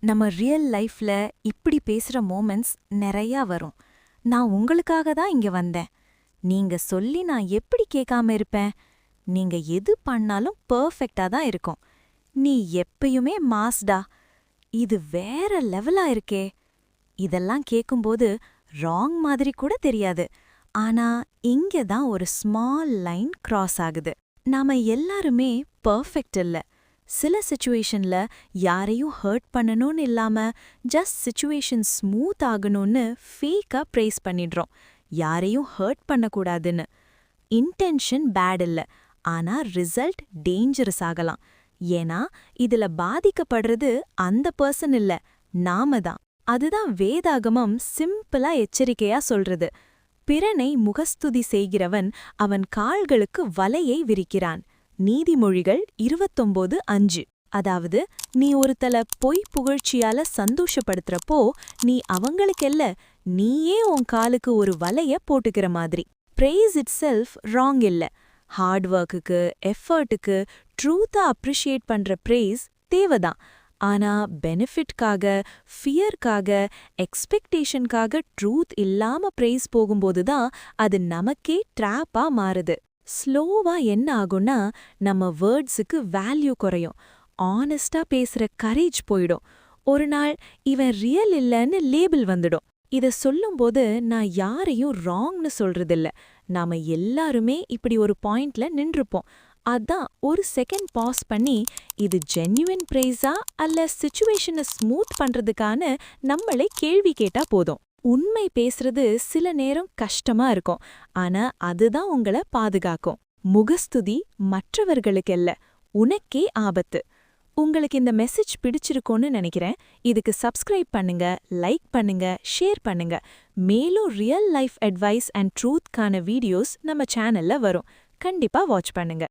நம்ம ரியல் லைஃப்ல இப்படி பேசுற மோமெண்ட்ஸ் நிறையா வரும். நான் உங்களுக்காக தான் இங்க வந்தேன். நீங்க சொல்லி நான் எப்படி கேட்காம இருப்பேன்? நீங்க எது பண்ணாலும் பெர்ஃபெக்ட்டா தான் இருக்கும். நீ எப்பயுமே மாஸ்டா. இது வேற லெவலா இருக்கே. இதெல்லாம் கேக்கும்போது ராங் மாதிரி கூட தெரியாது. ஆனா இங்க தான் ஒரு ஸ்மால் லைன் கிராஸ் ஆகுது. நாம எல்லாருமே பெர்ஃபெக்ட் இல்ல. சில சிச்சுவேஷன்ல யாரையும் ஹர்ட் பண்ணணும்னு இல்லாம ஜஸ்ட் சிச்சுவேஷன் ஸ்மூத் ஆகணும்னு ஃபேக்கா ப்ரைஸ் பண்ணிடுறோம். யாரையும் ஹர்ட் பண்ணக்கூடாதுன்னு. இன்டென்ஷன் பேட் இல்ல, ஆனா ரிசல்ட் டேஞ்சரஸ் ஆகலாம். ஏன்னா இதுல பாதிக்கப்படுறது அந்த பர்சன் இல்ல, நாம தான். அதுதான் வேதாகமம் சிம்பிளா எச்சரிக்கையா சொல்றது. பிறனை முகஸ்துதி செய்கிறவன் அவன் கால்களுக்கு வலையை விரிக்கிறான். நீதிமொழிகள் 29:5. அதாவது, நீ ஒருத்தல பொய் புகழ்ச்சியால சந்தோஷப்படுத்துறப்போ நீ அவங்களுக்கெல்ல, நீயே உன் காலுக்கு ஒரு வலைய போட்டுக்கிற மாதிரி. பிரேஸ் இட் செல்ஃப் ராங் இல்ல. ஹார்ட் ஒர்க்குக்கு, எஃபர்ட்டுக்கு ட்ரூத்தா அப்ரிஷியேட் பண்ற பிரேஸ் தேவைதான். ஆனா பெனிஃபிட்காக, ஃபியர்க்காக, எக்ஸ்பெக்டேஷன்காக ட்ரூத் இல்லாம பிரேஸ் போகும்போதுதான் அது நமக்கே ட்ராப்பா மாறுது. ஸ்லோவா என்ன ஆகும்னா, நம்ம வேர்ட்ஸுக்கு வேல்யூ குறையும். ஆனஸ்டா பேசுற கரேஜ் போயிடும். ஒரு நாள் இவன் ரியல் இல்லன்னு லேபிள் வந்துடும். இத சொல்லும்போது நான் யாரையும் ராங்னு சொல்றதில்ல. நாம எல்லாருமே இப்படி ஒரு பாயிண்ட்ல நின்றுப்போம். அதான் ஒரு செகண்ட் பாஸ் பண்ணி, இது ஜென்யுவின் பிரேஸா அல்ல சிச்சுவேஷனை ஸ்மூத் பண்றதுக்கான நம்மளே கேள்வி கேட்டா போதும். உண்மை பேசுறது சில நேரம் கஷ்டமா இருக்கும், ஆனா அதுதான் உங்கள பாதுகாக்கும். முகஸ்துதி மற்றவர்களுக்கெல்ல, உனக்கே ஆபத்து. உங்களுக்கு இந்த மெசேஜ் பிடிச்சிருக்கோன்னு நினைக்கிறேன். இதுக்கு சப்ஸ்கிரைப் பண்ணுங்க, லைக் பண்ணுங்க, ஷேர் பண்ணுங்க. மேலும் ரியல் லைஃப் அட்வைஸ் அண்ட் ட்ரூத்கான வீடியோஸ் நம்ம சேனல்ல வரும். கண்டிப்பா வாட்ச் பண்ணுங்க.